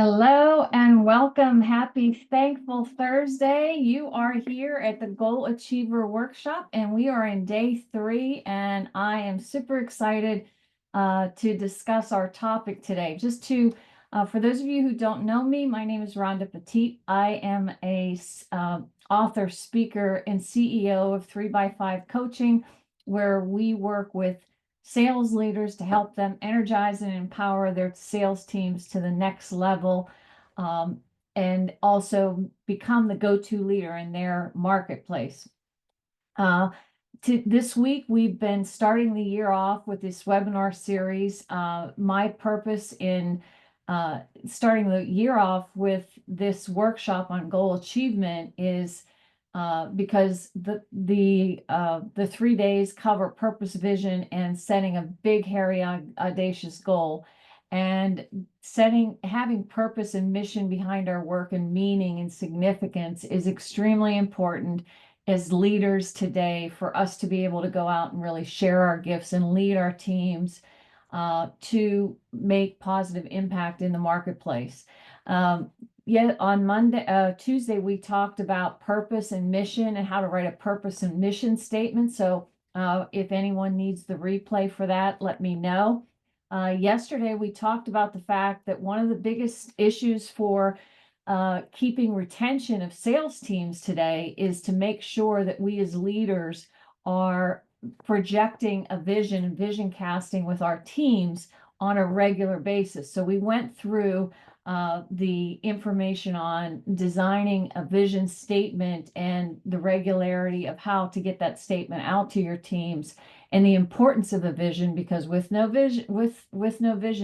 Hello and welcome. Happy Thankful Thursday. You are here at the Goal Achiever Workshop, and we are in day 3. And I am super excited to discuss our topic today. For those of you who don't know me, my name is Rhonda Petit. I am a author, speaker, and CEO of 3x5 Coaching, where we work with sales leaders to help them energize and empower their sales teams to the next level, and also become the go-to leader in their marketplace. This week, we've been starting the year off with this webinar series. My purpose in starting the year off with this workshop on goal achievement is because the 3 days cover purpose, vision, and setting a big, hairy, audacious goal, and having purpose and mission behind our work, and meaning and significance is extremely important as leaders today, for us to be able to go out and really share our gifts and lead our teams to make positive impact in the marketplace. On Tuesday, we talked about purpose and mission and how to write a purpose and mission statement. So if anyone needs the replay for that, let me know. Yesterday, we talked about the fact that one of the biggest issues for keeping retention of sales teams today is to make sure that we as leaders are projecting a vision and vision casting with our teams on a regular basis. So we went through the information on designing a vision statement and the regularity of how to get that statement out to your teams, and the importance of a vision, because with no vision,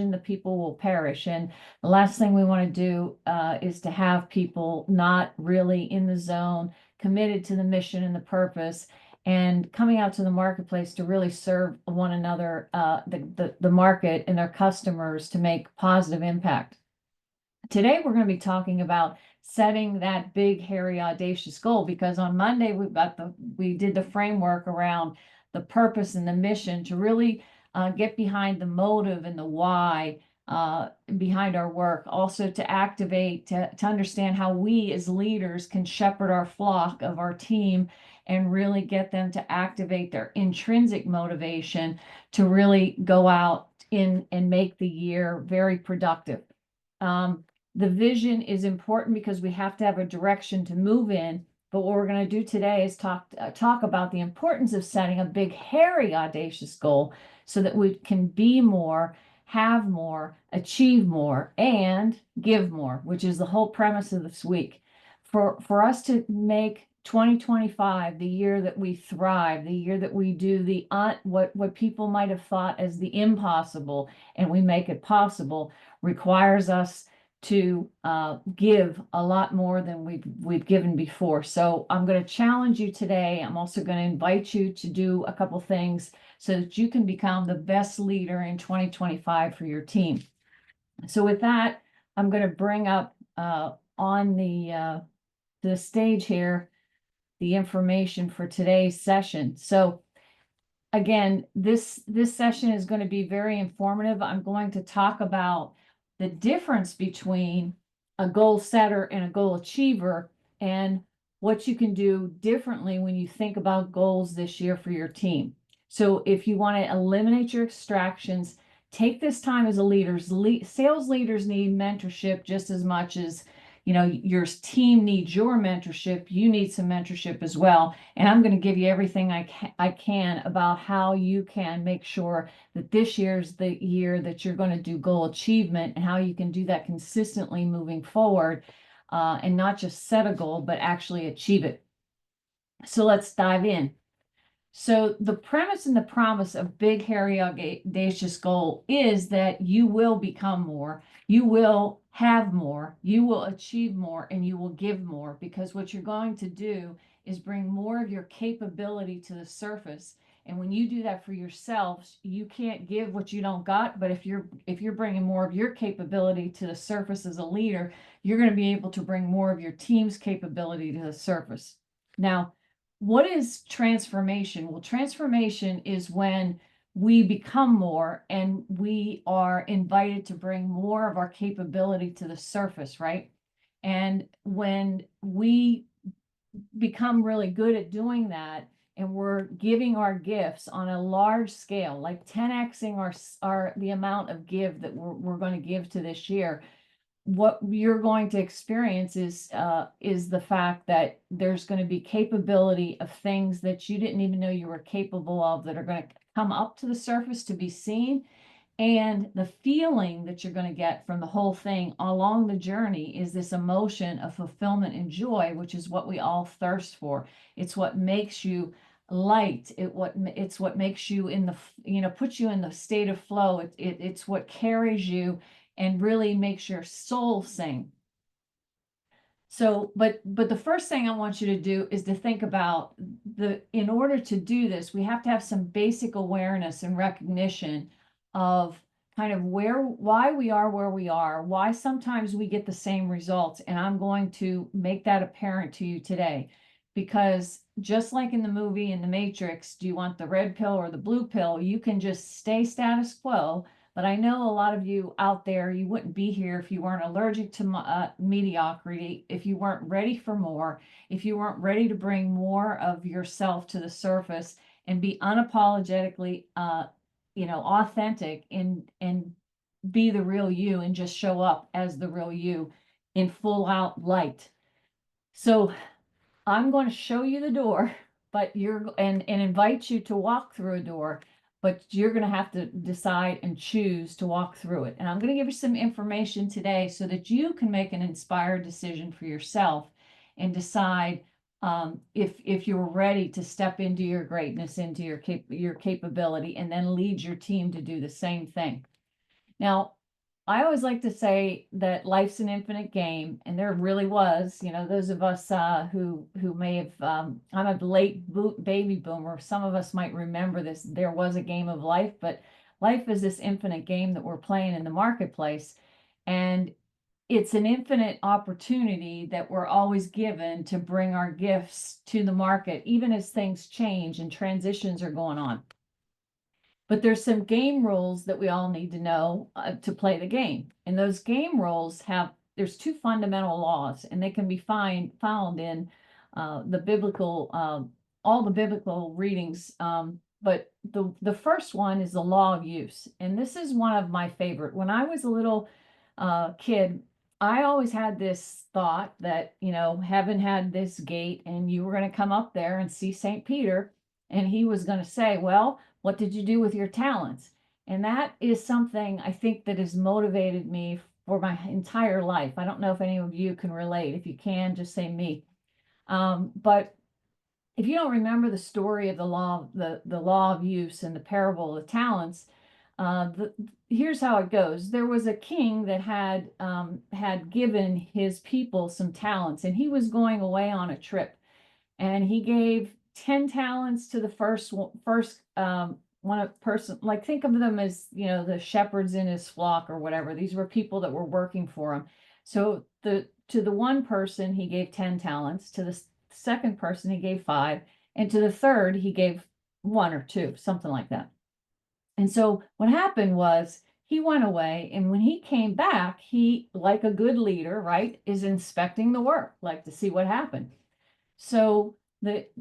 the people will perish. And the last thing we want to do is to have people not really in the zone, committed to the mission and the purpose, and coming out to the marketplace to really serve one another, the market and their customers, to make positive impact. Today, we're going to be talking about setting that big, hairy, audacious goal, because on Monday, we did the framework around the purpose and the mission to really get behind the motive and the why behind our work. Also to activate, to understand how we as leaders can shepherd our flock of our team and really get them to activate their intrinsic motivation to really go out in and make the year very productive. The vision is important because we have to have a direction to move in. But what we're going to do today is talk about the importance of setting a big, hairy, audacious goal so that we can be more, have more, achieve more, and give more, which is the whole premise of this week. For us to make 2025 the year that we thrive, the year that we do what people might have thought as the impossible, and we make it possible, requires us to give a lot more than we've given before. So I'm going to challenge you today. I'm also going to invite you to do a couple things so that you can become the best leader in 2025 for your team. So with that, I'm going to bring up on the stage here the information for today's session. So again, this session is going to be very informative. I'm going to talk about the difference between a goal setter and a goal achiever, and what you can do differently when you think about goals this year for your team. So if you want to eliminate your distractions, take this time as a leader. Sales leaders need mentorship just as much as your team needs your mentorship. You need some mentorship as well. And I'm going to give you everything I can about how you can make sure that this year's the year that you're going to do goal achievement, and how you can do that consistently moving forward, and not just set a goal, but actually achieve it. So let's dive in. So the premise and the promise of big, hairy, audacious goal is that you will become more, you will have more, you will achieve more, and you will give more, because what you're going to do is bring more of your capability to the surface. And when you do that for yourselves, you can't give what you don't got. But if you're bringing more of your capability to the surface as a leader, you're going to be able to bring more of your team's capability to the surface. Now, what is transformation? Well, transformation is when we become more, and we are invited to bring more of our capability to the surface, right? And when we become really good at doing that, and we're giving our gifts on a large scale, like 10xing our the amount of give that we're going to give to this year, what you're going to experience is the fact that there's going to be capability of things that you didn't even know you were capable of, that are going to come up to the surface to be seen. And the feeling that you're going to get from the whole thing along the journey is this emotion of fulfillment and joy, which is what we all thirst for. It's what makes you light. It's what makes you in the, puts you in the state of flow. It's what carries you and really makes your soul sing. So, but the first thing I want you to do is to think about in order to do this, we have to have some basic awareness and recognition of kind of why we are where we are, why sometimes we get the same results. And I'm going to make that apparent to you today, because just like in the movie in the Matrix, do you want the red pill or the blue pill? You can just stay status quo. But I know a lot of you out there, you wouldn't be here if you weren't allergic to mediocrity, if you weren't ready for more, if you weren't ready to bring more of yourself to the surface and be unapologetically, authentic, and be the real you, and just show up as the real you in full out light. So I'm going to show you the door, but and invite you to walk through a door, but you're going to have to decide and choose to walk through it. And I'm going to give you some information today so that you can make an inspired decision for yourself and decide if you're ready to step into your greatness, into your capability, and then lead your team to do the same thing. Now, I always like to say that life's an infinite game, and there really was, those of us who may have, I'm a late baby boomer. Some of us might remember this. There was a game of life, but life is this infinite game that we're playing in the marketplace, and it's an infinite opportunity that we're always given to bring our gifts to the market, even as things change and transitions are going on. But there's some game rules that we all need to know to play the game. And those game rules there's two fundamental laws, and they can be found in the biblical, all the biblical readings. But the first one is the law of use. And this is one of my favorite. When I was a little kid, I always had this thought that, heaven had this gate, and you were going to come up there and see St. Peter, and he was going to say, well, what did you do with your talents? And that is something I think that has motivated me for my entire life. I don't know if any of you can relate. If you can, just say me. But if you don't remember the story of the law of use and the parable of the talents, here's how it goes. There was a king that had given his people some talents, and he was going away on a trip, and he gave 10 talents to the first one person. Like, think of them as, the shepherds in his flock or whatever. These were people that were working for him. So to the one person, he gave 10 talents. To the second person, he gave 5. And to the third, he gave 1 or 2, something like that. And so what happened was, he went away, and when he came back, he, like a good leader, right, is inspecting the work, like to see what happened. So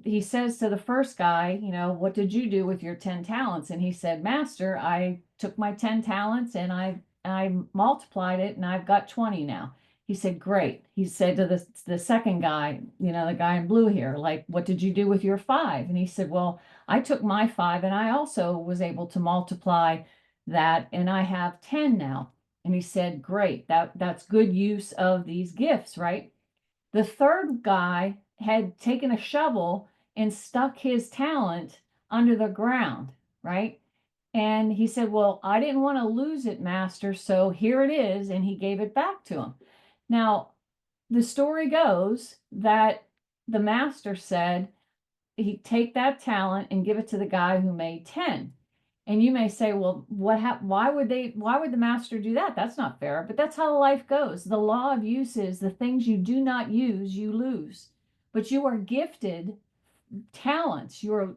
he says to the first guy, what did you do with your 10 talents? And he said, Master, I took my 10 talents and I multiplied it, and I've got 20 now. He said, great. He said to the second guy, the guy in blue here, like, what did you do with your 5? And he said, well, I took my 5 and I also was able to multiply that, and I have 10 now. And he said, great, that's good use of these gifts, right? The third guy had taken a shovel and stuck his talent under the ground, right? And he said, well, I didn't want to lose it, Master, so here it is. And he gave it back to him. Now, the story goes that the master said, he'd take that talent and give it to the guy who made 10. And you may say, well, why would the master do that? That's not fair. But that's how life goes. The law of use is the things you do not use, you lose. But you are gifted talents. You're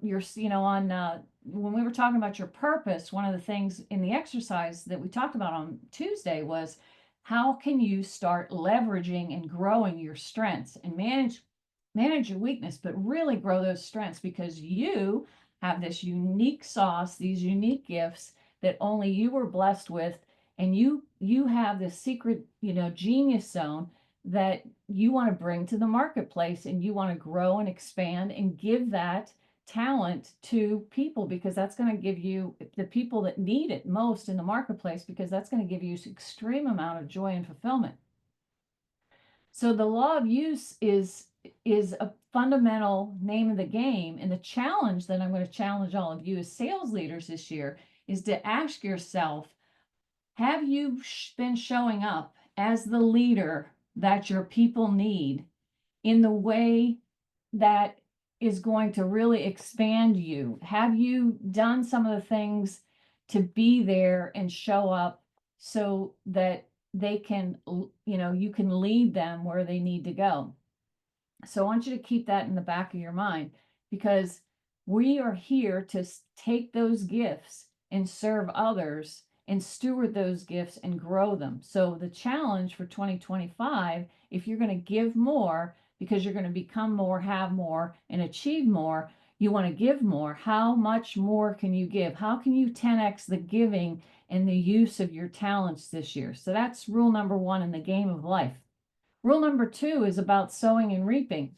on when we were talking about your purpose, one of the things in the exercise that we talked about on Tuesday was how can you start leveraging and growing your strengths and manage your weakness, but really grow those strengths, because you have this unique sauce, these unique gifts that only you were blessed with, and you have this secret, genius zone that you want to bring to the marketplace, and you want to grow and expand and give that talent to people, because that's going to give you the people that need it most in the marketplace, because that's going to give you extreme amount of joy and fulfillment. So the law of use is a fundamental name of the game. And the challenge that I'm going to challenge all of you as sales leaders this year is to ask yourself, have you been showing up as the leader that your people need in the way that is going to really expand you? Have you done some of the things to be there and show up so that they can, you can lead them where they need to go? So I want you to keep that in the back of your mind, because we are here to take those gifts and serve others and steward those gifts and grow them. So the challenge for 2025, if you're going to give more, because you're going to become more, have more, and achieve more, you want to give more. How much more can you give? How can you 10x the giving and the use of your talents this year? So that's rule number one in the game of life. Rule number two is about sowing and reaping.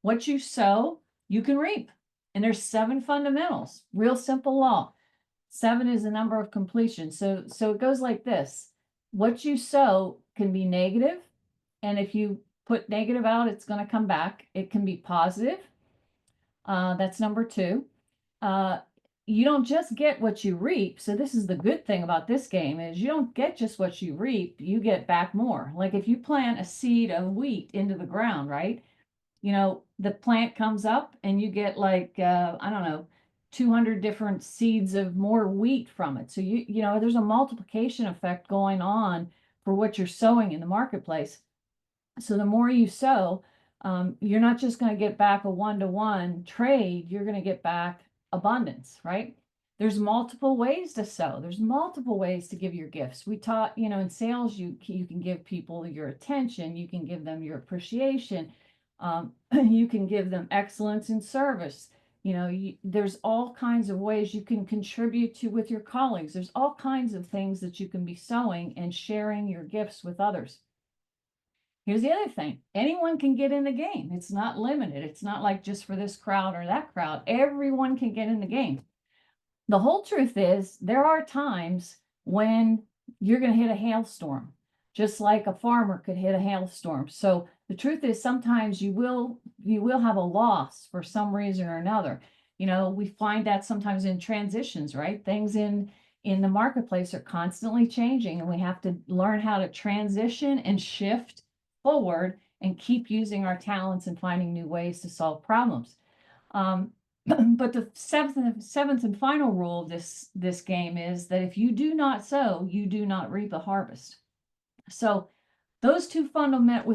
What you sow, you can reap. And there's 7 fundamentals, real simple law. 7 is the number of completion. So it goes like this. What you sow can be negative, and if you put negative out, it's going to come back. It can be positive. That's number 2. You don't just get what you reap. So this is the good thing about this game, is you don't get just what you reap, you get back more. Like if you plant a seed of wheat into the ground, right? The plant comes up and you get like, I don't know, 200 different seeds of more wheat from it. So there's a multiplication effect going on for what you're sowing in the marketplace. So the more you sow, you're not just going to get back a one-to-one trade, you're going to get back abundance, right? There's multiple ways to sow. There's multiple ways to give your gifts. We taught, in sales, you can give people your attention, you can give them your appreciation, you can give them excellence in service. There's all kinds of ways you can contribute to with your colleagues. There's all kinds of things that you can be sowing and sharing your gifts with others. Here's the other thing. Anyone can get in the game. It's not limited. It's not like just for this crowd or that crowd. Everyone can get in the game. The whole truth is there are times when you're going to hit a hailstorm, just like a farmer could hit a hailstorm. So the truth is sometimes you will have a loss for some reason or another. We find that sometimes in transitions, right? Things in the marketplace are constantly changing, and we have to learn how to transition and shift forward and keep using our talents and finding new ways to solve problems. But the seventh and final rule of this game is that if you do not sow, you do not reap a harvest. So with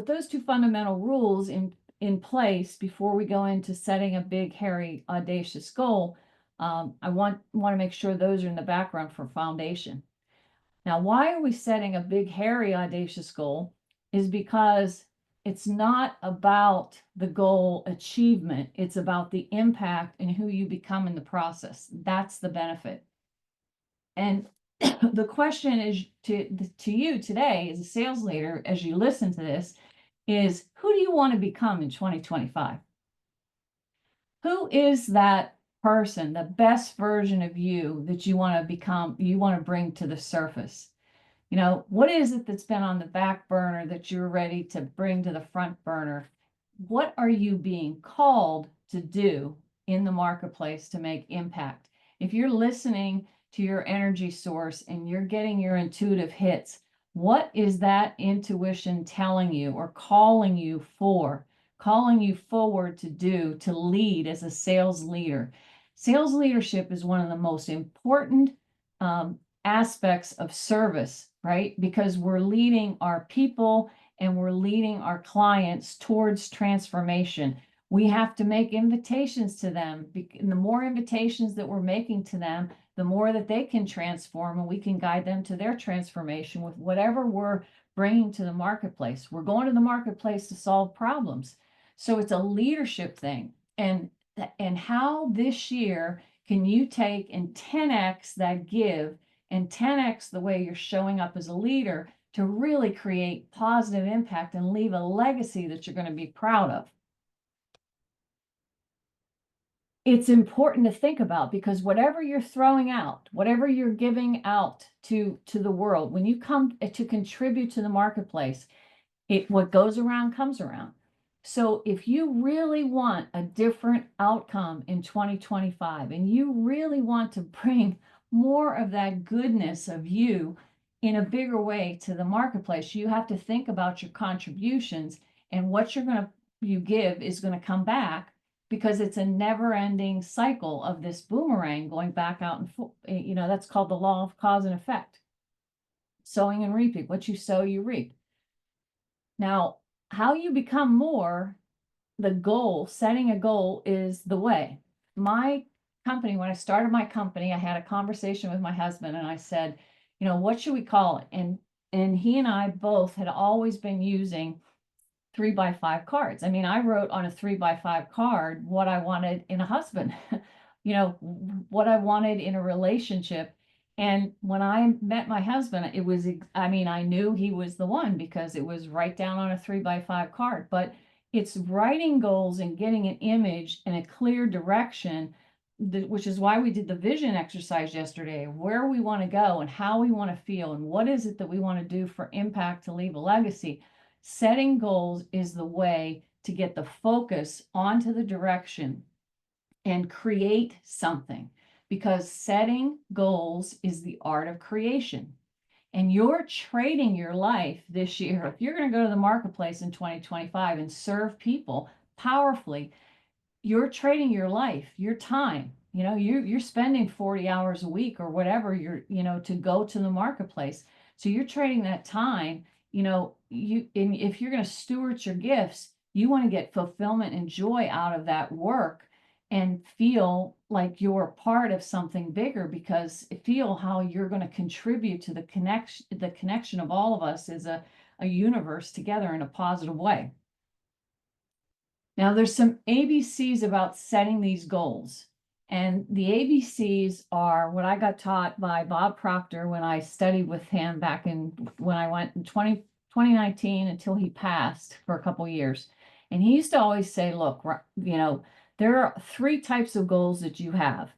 those two fundamental rules in place before we go into setting a big, hairy, audacious goal, I want to make sure those are in the background for foundation. Now, why are we setting a big, hairy, audacious goal? Is because it's not about the goal achievement. It's about the impact and who you become in the process. That's the benefit. And the question is to you today as a sales leader, as you listen to this, is who do you want to become in 2025? Who is that person, the best version of you that you want to become, you want to bring to the surface? What is it that's been on the back burner that you're ready to bring to the front burner? What are you being called to do in the marketplace to make impact? If you're listening to your energy source and you're getting your intuitive hits, what is that intuition telling you or calling you forward to do, to lead as a sales leader? Sales leadership is one of the most important aspects of service, right? Because we're leading our people and we're leading our clients towards transformation. We have to make invitations to them. And the more invitations that we're making to them, the more that they can transform, and we can guide them to their transformation with whatever we're bringing to the marketplace. We're going to the marketplace to solve problems. So it's a leadership thing. And how this year can you take and 10x that give and 10x the way you're showing up as a leader to really create positive impact and leave a legacy that you're going to be proud of. It's important to think about, because whatever you're throwing out, whatever you're giving out to the world, when you come to contribute to the marketplace, what goes around comes around. So if you really want a different outcome in 2025, and you really want to bring more of that goodness of you in a bigger way to the marketplace, you have to think about your contributions, and what you give is going to come back, because it's a never-ending cycle of this boomerang going back out and that's called the law of cause and effect. Sowing and reaping. What you sow, you reap. Now, how you become more, the goal, setting a goal is the way. My company, when I started my company, I had a conversation with my husband and I said, what should we call it? And he and I both had always been using 3x5 cards. I mean, I wrote on a 3x5 card what I wanted in a husband, what I wanted in a relationship. And when I met my husband, it was, I knew he was the one, because it was right down on a 3x5 card. But it's writing goals and getting an image and a clear direction, which is why we did the vision exercise yesterday, where we want to go and how we want to feel and what is it that we want to do for impact to leave a legacy. Setting goals is the way to get the focus onto the direction and create something, because setting goals is the art of creation. And you're trading your life this year. If you're going to go to the marketplace in 2025 and serve people powerfully, you're trading your life, your time. You're spending 40 hours a week or whatever to go to the marketplace. So you're trading that time. If you're going to steward your gifts, you want to get fulfillment and joy out of that work and feel like you're part of something bigger, because feel how you're going to contribute to the connection of all of us as a universe together in a positive way. Now, there's some ABCs about setting these goals. And the ABCs are what I got taught by Bob Proctor when I studied with him back when I went in 2019 until he passed for a couple years. And he used to always say, look, there are 3 types of goals that you have.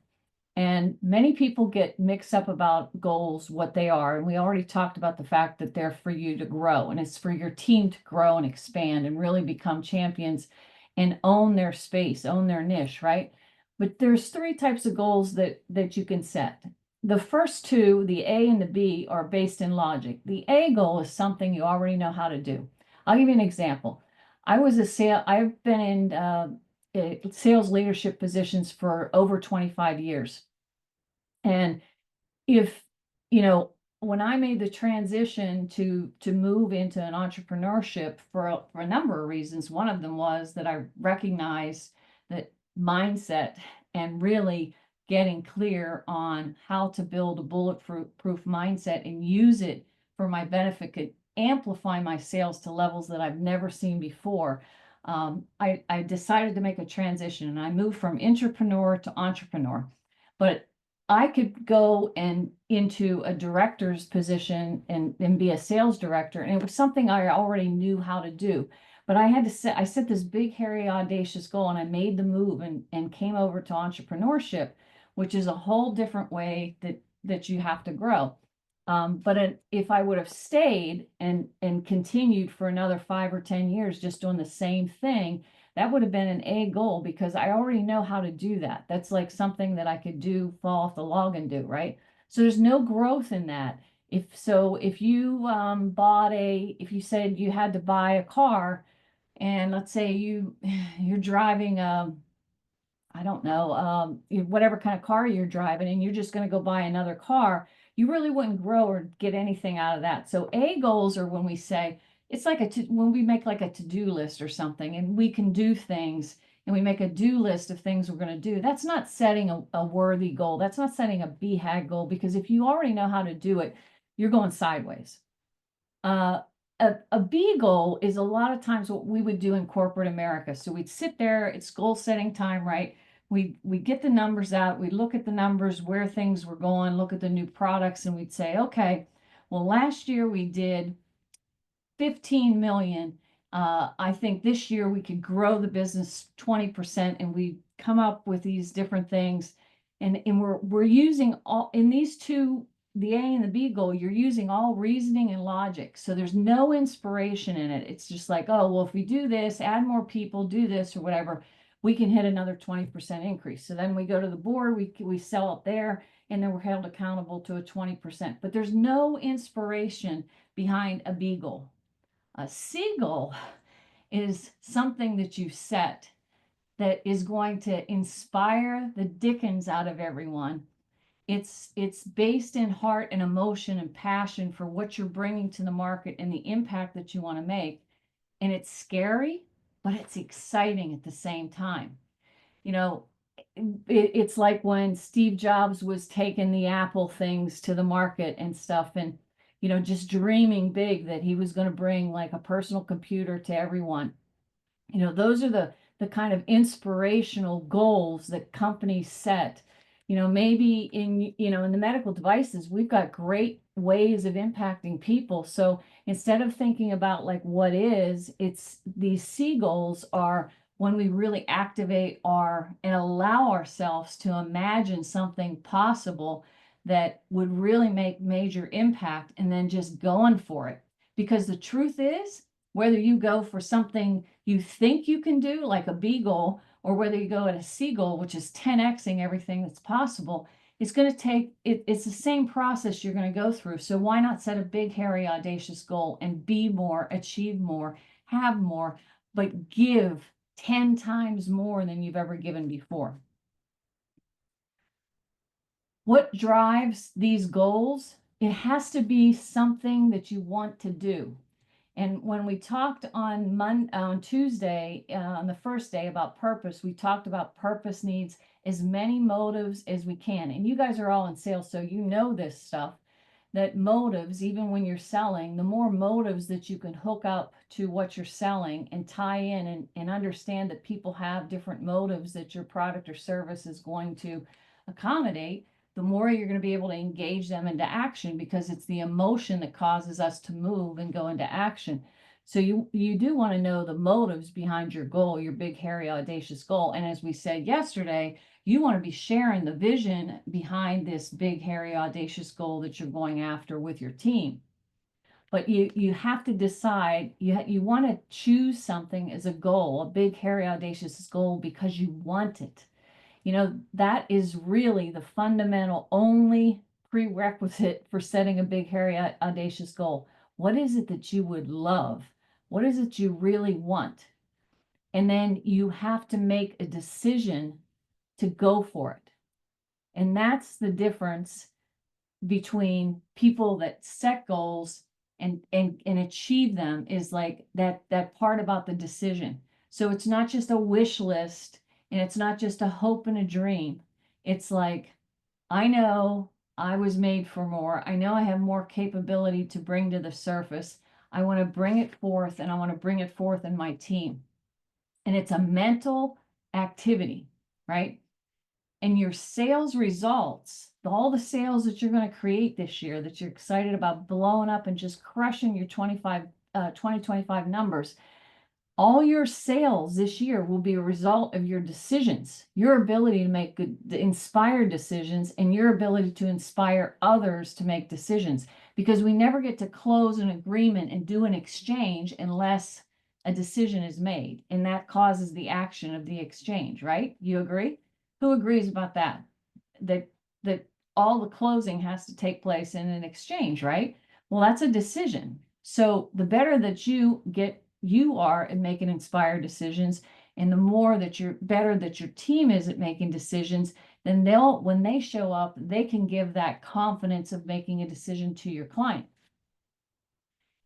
And many people get mixed up about goals, what they are. And we already talked about the fact that they're for you to grow, and it's for your team to grow and expand and really become champions and own their space, own their niche, right? But there's 3 types of goals that you can set. The first 2, the A and the B, are based in logic. The A goal is something you already know how to do. I'll give you an example. I've been in sales leadership positions for over 25 years. And if, when I made the transition to move into an entrepreneurship for a number of reasons, one of them was that I recognized that mindset and really getting clear on how to build a bulletproof mindset and use it for my benefit could amplify my sales to levels that I've never seen before. I decided to make a transition, and I moved from intrapreneur to entrepreneur. But I could go into a director's position and be a sales director, and it was something I already knew how to do. But I set this big, hairy, audacious goal, and I made the move and came over to entrepreneurship, which is a whole different way that you have to grow. But if I would have stayed and continued for another 5 or 10 years just doing the same thing, that would have been an A goal, because I already know how to do that. That's like something that I could do, fall off the log and do, right? So there's no growth in that. If you if you said you had to buy a car, and let's say you're driving I don't know, whatever kind of car you're driving, and you're just going to go buy another car, you really wouldn't grow or get anything out of that. So A goals are when we say, it's like when we make like a to-do list or something, and we can do things and we make a do list of things we're going to do, that's not setting a worthy goal. That's not setting a BHAG goal, because if you already know how to do it, you're going sideways. A B goal is a lot of times what we would do in corporate America. So we'd sit there, it's goal setting time, right? We get the numbers out, we look at the numbers, where things were going, look at the new products, and we'd say, okay, well, last year we did 15 million. I think this year we could grow the business 20%, and we come up with these different things. And we're using all in these two, the A and the B goal, you're using all reasoning and logic. So there's no inspiration in it. It's just like, oh, well, if we do this, add more people, do this or whatever, we can hit another 20% increase. So then we go to the board, we sell it there, and then we're held accountable to a 20%. But there's no inspiration behind a B goal. A C goal is something that you set that is going to inspire the dickens out of everyone. It's based in heart and emotion and passion for what you're bringing to the market and the impact that you want to make. And it's scary, but it's exciting at the same time. You know, it's like when Steve Jobs was taking the Apple things to the market and stuff, and just dreaming big that he was going to bring like a personal computer to everyone. Those are the kind of inspirational goals that companies set. Maybe in the medical devices, we've got great ways of impacting people. So instead of thinking about like what is, it's these C goals are when we really activate and allow ourselves to imagine something possible that would really make major impact, and then just going for it. Because the truth is, whether you go for something you think you can do, like a B goal, or whether you go at a C goal, which is 10xing everything that's possible, it's going to take, it's the same process you're going to go through. So why not set a big, hairy, audacious goal and be more, achieve more, have more, but give 10 times more than you've ever given before? What drives these goals? It has to be something that you want to do. And when we talked on Tuesday, on the first day about purpose, we talked about purpose needs as many motives as we can. And you guys are all in sales, so you know this stuff, that motives, even when you're selling, the more motives that you can hook up to what you're selling and tie in and understand that people have different motives that your product or service is going to accommodate, the more you're going to be able to engage them into action, because it's the emotion that causes us to move and go into action. So you do want to know the motives behind your goal, your big, hairy, audacious goal. And as we said yesterday, you want to be sharing the vision behind this big, hairy, audacious goal that you're going after with your team. But you have to decide, you want to choose something as a goal, a big, hairy, audacious goal, because you want it. That is really the fundamental only prerequisite for setting a big, hairy, audacious goal. What is it that you would love? What is it you really want? And then you have to make a decision to go for it. And that's the difference between people that set goals and achieve them, is like that part about the decision. So it's not just a wish list, and it's not just a hope and a dream. It's like, I know I was made for more. I know I have more capability to bring to the surface. I want to bring it forth, and I want to bring it forth in my team. And it's a mental activity, right? And your sales results, all the sales that you're going to create this year, that you're excited about blowing up and just crushing your 2025 numbers, all your sales this year will be a result of your decisions, your ability to make good, inspired decisions, and your ability to inspire others to make decisions. Because we never get to close an agreement and do an exchange unless a decision is made, and that causes the action of the exchange, right? You agree? Who agrees about that? That all the closing has to take place in an exchange, right? Well, that's a decision. So the better that you are at making inspired decisions, and the more that better that your team is at making decisions, then when they show up, they can give that confidence of making a decision to your client.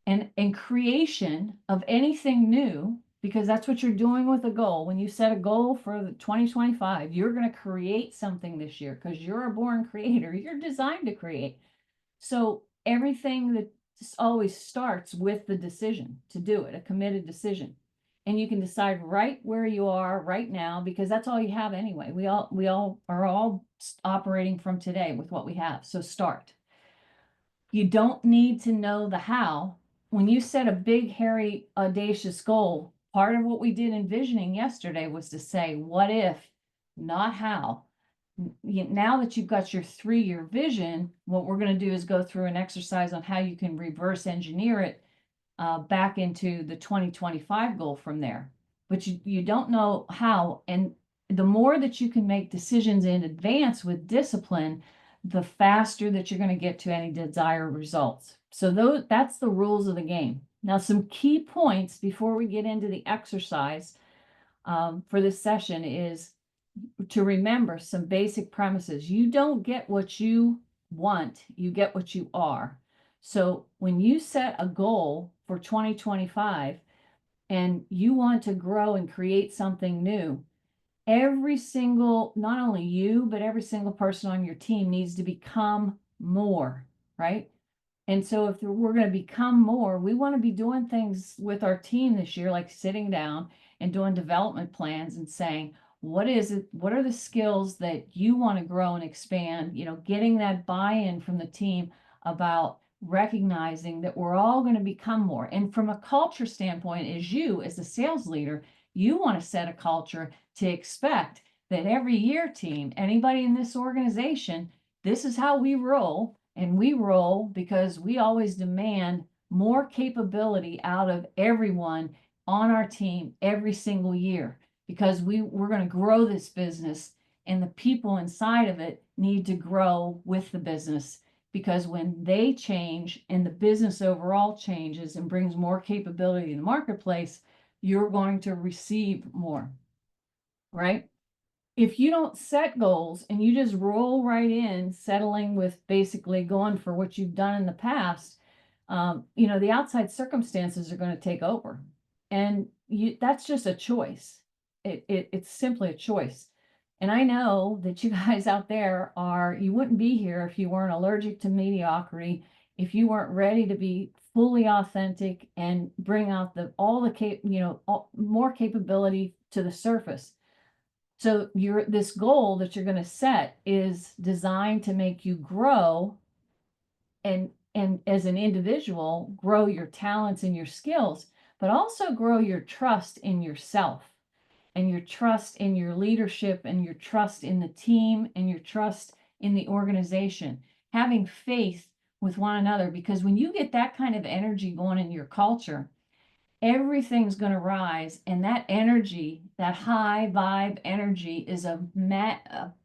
And creation of anything new because that's what you're doing with a goal. When you set a goal for the 2025, you're going to create something this year because you're a born creator. You're designed to create. So everything that always starts with the decision to do it, a committed decision. And you can decide right where you are right now, because that's all you have anyway. We all are all operating from today with what we have. So start. You don't need to know the how. When you set a big, hairy, audacious goal, part of what we did envisioning yesterday was to say, what if, not how. Now that you've got your 3-year vision, what we're going to do is go through an exercise on how you can reverse engineer it back into the 2025 goal from there. But you don't know how. And the more that you can make decisions in advance with discipline, the faster that you're going to get to any desired results. So that's the rules of the game. Now, some key points before we get into the exercise for this session is to remember some basic premises. You don't get what you want, you get what you are. So when you set a goal for 2025 and you want to grow and create something new, every single, not only you, but every single person on your team needs to become more, right? And so if we're going to become more, we want to be doing things with our team this year, like sitting down and doing development plans and saying, what is it? What are the skills that you want to grow and expand? Getting that buy-in from the team about recognizing that we're all going to become more. And from a culture standpoint, as a sales leader, you want to set a culture to expect that every year, team, anybody in this organization, this is how we roll. And we roll because we always demand more capability out of everyone on our team every single year, because we're going to grow this business, and the people inside of it need to grow with the business, because when they change and the business overall changes and brings more capability in the marketplace, you're going to receive more, right? If you don't set goals and you just roll right in, settling with basically going for what you've done in the past, the outside circumstances are going to take over. And that's just a choice. It's simply a choice. And I know that you guys out there you wouldn't be here if you weren't allergic to mediocrity, if you weren't ready to be fully authentic and bring out more capability to the surface. So this goal that you're going to set is designed to make you grow and as an individual, grow your talents and your skills, but also grow your trust in yourself and your trust in your leadership and your trust in the team and your trust in the organization, having faith with one another. Because when you get that kind of energy going in your culture, everything's going to rise, and that energy, that high vibe energy, is a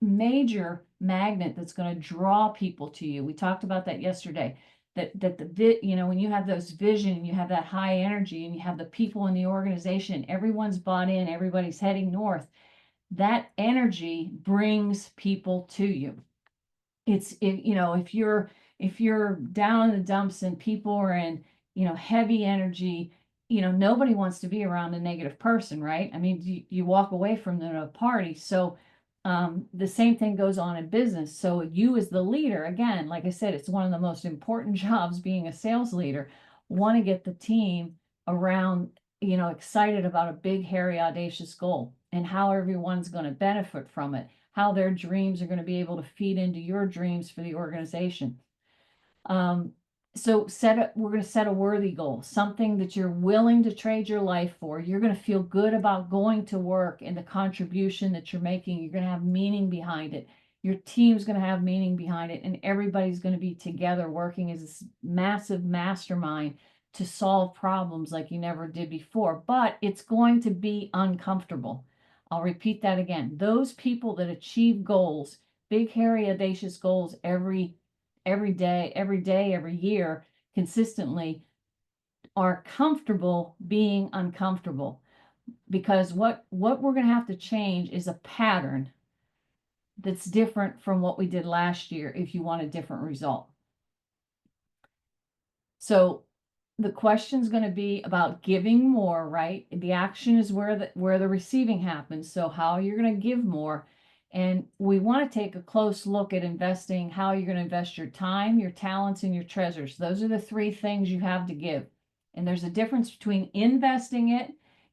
major magnet that's going to draw people to you. We talked about that yesterday, that when you have those vision and you have that high energy and you have the people in the organization, everyone's bought in, everybody's heading north, that energy brings people to you. If you're down in the dumps and people are in heavy energy, nobody wants to be around a negative person, right? I mean, you walk away from them at a party. So the same thing goes on in business. So you as the leader, again, like I said, it's one of the most important jobs, being a sales leader, want to get the team around, excited about a big, hairy, audacious goal and how everyone's going to benefit from it, how their dreams are going to be able to feed into your dreams for the organization. So we're going to set a worthy goal, something that you're willing to trade your life for. You're going to feel good about going to work and the contribution that you're making. You're going to have meaning behind it. Your team's going to have meaning behind it, and everybody's going to be together working as this massive mastermind to solve problems like you never did before. But it's going to be uncomfortable. I'll repeat that again. Those people that achieve goals, big, hairy, audacious goals every day, every year, consistently, are comfortable being uncomfortable, because what we're going to have to change is a pattern that's different from what we did last year if you want a different result. So the question's going to be about giving more, right? The action is where the receiving happens. So how you're going to give more. And we want to take a close look at investing, how you're going to invest your time, your talents, and your treasures. Those are the three things you have to give. And there's a difference between investing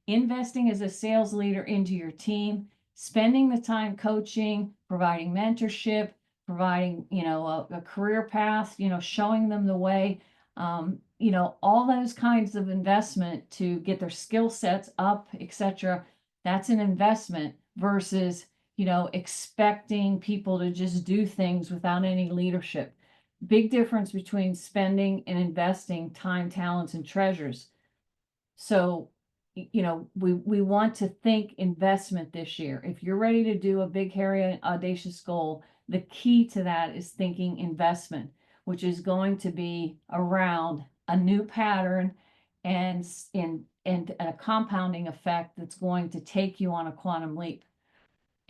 as a sales leader into your team, spending the time coaching, providing mentorship, providing, a career path, showing them the way, all those kinds of investment to get their skill sets up, etc. That's an investment versus, expecting people to just do things without any leadership. Big difference between spending and investing time, talents, and treasures. So, we want to think investment this year. If you're ready to do a big, hairy, audacious goal, the key to that is thinking investment, which is going to be around a new pattern and a compounding effect that's going to take you on a quantum leap.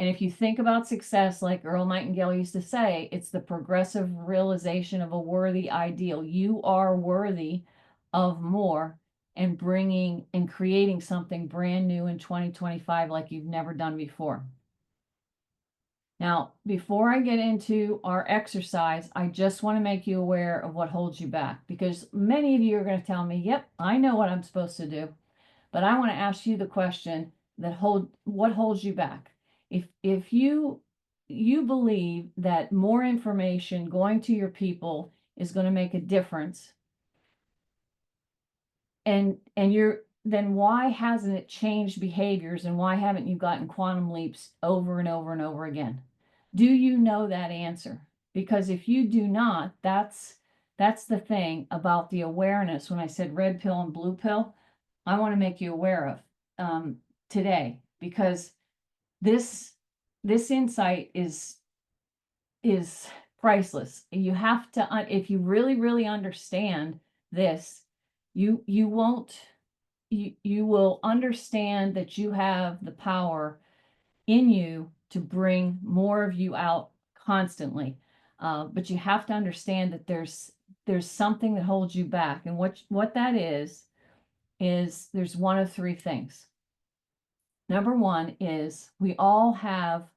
And if you think about success, like Earl Nightingale used to say, it's the progressive realization of a worthy ideal. You are worthy of more and bringing and creating something brand new in 2025 like you've never done before. Now, before I get into our exercise, I just want to make you aware of what holds you back, because many of you are going to tell me, yep, I know what I'm supposed to do, but I want to ask you the question what holds you back? If you believe that more information going to your people is going to make a difference, and then why hasn't it changed behaviors, and why haven't you gotten quantum leaps over and over and over again? Do you know that answer? Because if you do not, that's the thing about the awareness. When I said red pill and blue pill, I want to make you aware of today, because this insight is priceless. You have to, if you really understand this, you will understand that you have the power in you to bring more of you out constantly. But you have to understand that there's something that holds you back, and what that is there's one of three things. Number one is we all have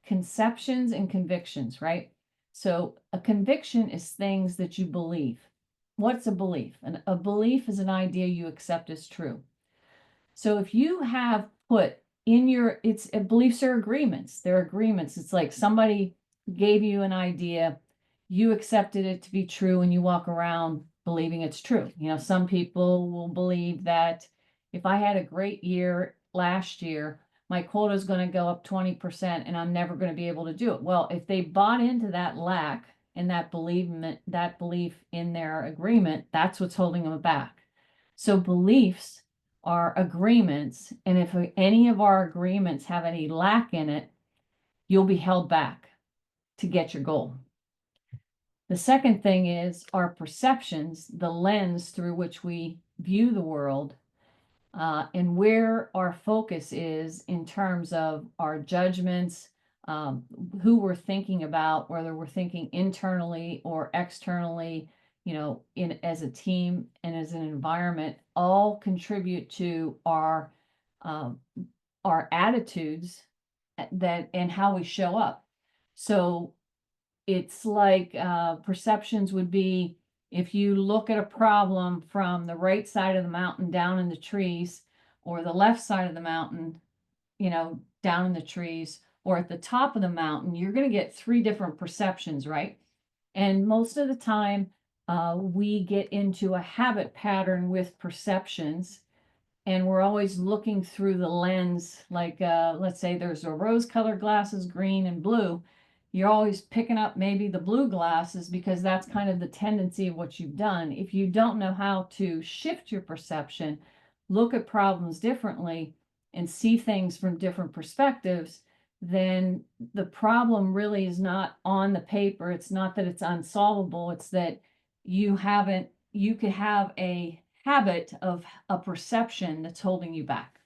conceptions and convictions, right? So a conviction is things that you believe. What's a belief? A belief is an idea you accept as true. So if you have put in beliefs are agreements. They're agreements. It's like somebody gave you an idea, you accepted it to be true, and you walk around believing it's true. Some people will believe that if I had a great year last year, my quota is going to go up 20% and I'm never going to be able to do it. Well, if they bought into that lack and that belief in their agreement, that's what's holding them back. So beliefs are agreements, and if any of our agreements have any lack in it, you'll be held back to get your goal. The second thing is our perceptions, the lens through which we view the world, and where our focus is in terms of our judgments, who we're thinking about, whether we're thinking internally or externally, as a team and as an environment, all contribute to our attitudes and how we show up. So it's like perceptions would be, if you look at a problem from the right side of the mountain down in the trees, or the left side of the mountain, down in the trees, or at the top of the mountain, you're going to get three different perceptions, right? And most of the time, we get into a habit pattern with perceptions, and we're always looking through the lens, like let's say there's a rose-colored glasses, green and blue. You're always picking up maybe the blue glasses because that's kind of the tendency of what you've done. If you don't know how to shift your perception, look at problems differently, and see things from different perspectives, then the problem really is not on the paper. It's not that it's unsolvable. It's that you could have a habit of a perception that's holding you back.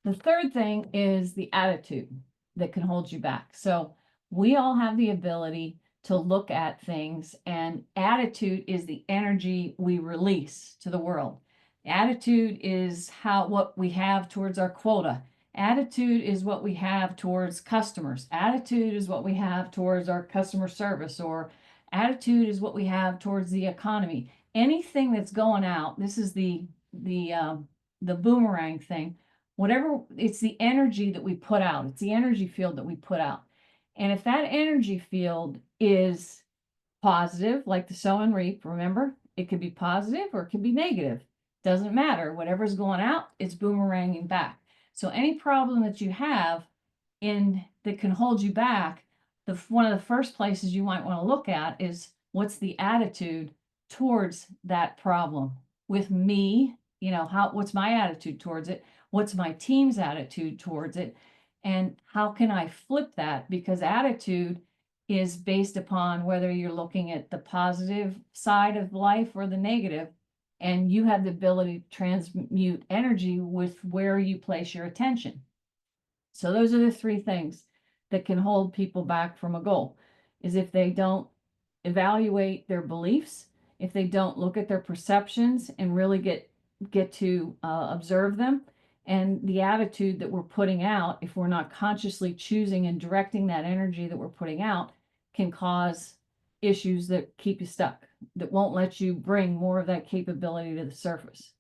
The third thing is the attitude that can hold you back. So we all have the ability to look at things, and attitude is the energy we release to the world. Attitude is what we have towards our quota. Attitude is what we have towards customers. Attitude is what we have towards our customer service, or attitude is what we have towards the economy. Anything that's going out, this is the boomerang thing. Whatever, it's the energy that we put out. It's the energy field that we put out. And if that energy field is positive, like the sow and reap, remember, it could be positive or it could be negative. Doesn't matter. Whatever's going out, it's boomeranging back. So any problem that you have that can hold you back, one of the first places you might want to look at is what's the attitude towards that problem with me. What's my attitude towards it? What's my team's attitude towards it? And how can I flip that? Because attitude is based upon whether you're looking at the positive side of life or the negative, and you have the ability to transmute energy with where you place your attention. So those are the three things that can hold people back from a goal, is if they don't evaluate their beliefs, if they don't look at their perceptions and really get to observe them, and the attitude that we're putting out, if we're not consciously choosing and directing that energy that we're putting out, can cause issues that keep you stuck, that won't let you bring more of that capability to the surface.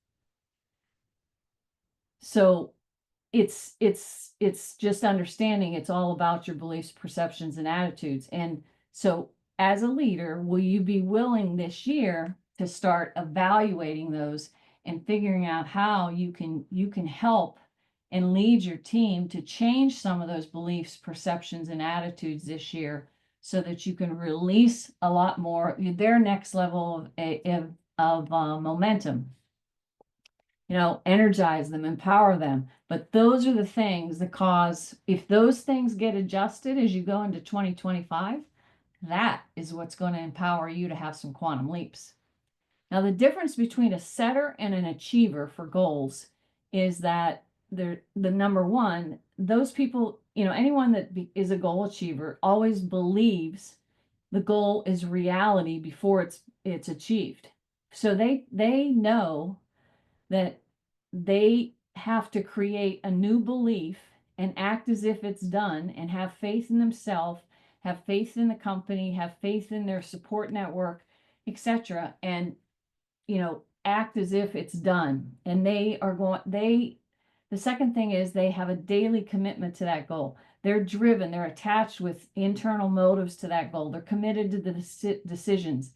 So it's just understanding it's all about your beliefs, perceptions, and attitudes. And so as a leader, will you be willing this year to start evaluating those and figuring out how you can help and lead your team to change some of those beliefs, perceptions, and attitudes this year, so that you can release a lot more, their next level of momentum. Energize them, empower them. But those are the things that cause, if those things get adjusted as you go into 2025, that is what's going to empower you to have some quantum leaps. Now, the difference between a setter and an achiever for goals is that the number one, those people, anyone that is a goal achiever always believes the goal is reality before it's achieved. So they know that they have to create a new belief and act as if it's done, and have faith in themselves, have faith in the company, have faith in their support network, etc. And act as if it's done. And the second thing is they have a daily commitment to that goal. They're driven, they're attached with internal motives to that goal. They're committed to the decisions.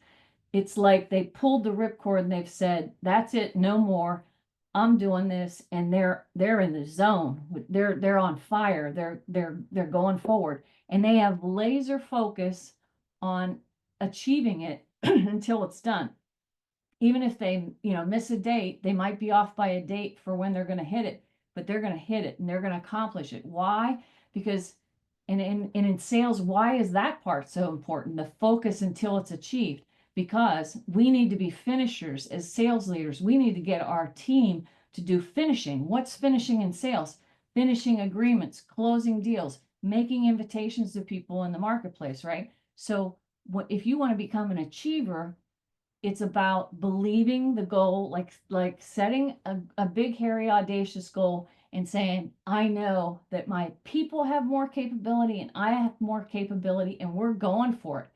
It's like they pulled the ripcord and they've said, that's it, no more. I'm doing this, and they're in the zone. They're on fire. They're going forward, and they have laser focus on achieving it until it's done. Even if they miss a date, they might be off by a date for when they're going to hit it, but they're going to hit it and they're going to accomplish it. Why? Because in sales, why is that part so important? The focus until it's achieved. Because we need to be finishers as sales leaders. We need to get our team to do finishing. What's finishing in sales? Finishing agreements, closing deals, making invitations to people in the marketplace, right? So if you want to become an achiever, it's about believing the goal, like setting a big, hairy, audacious goal and saying, I know that my people have more capability and I have more capability, and we're going for it.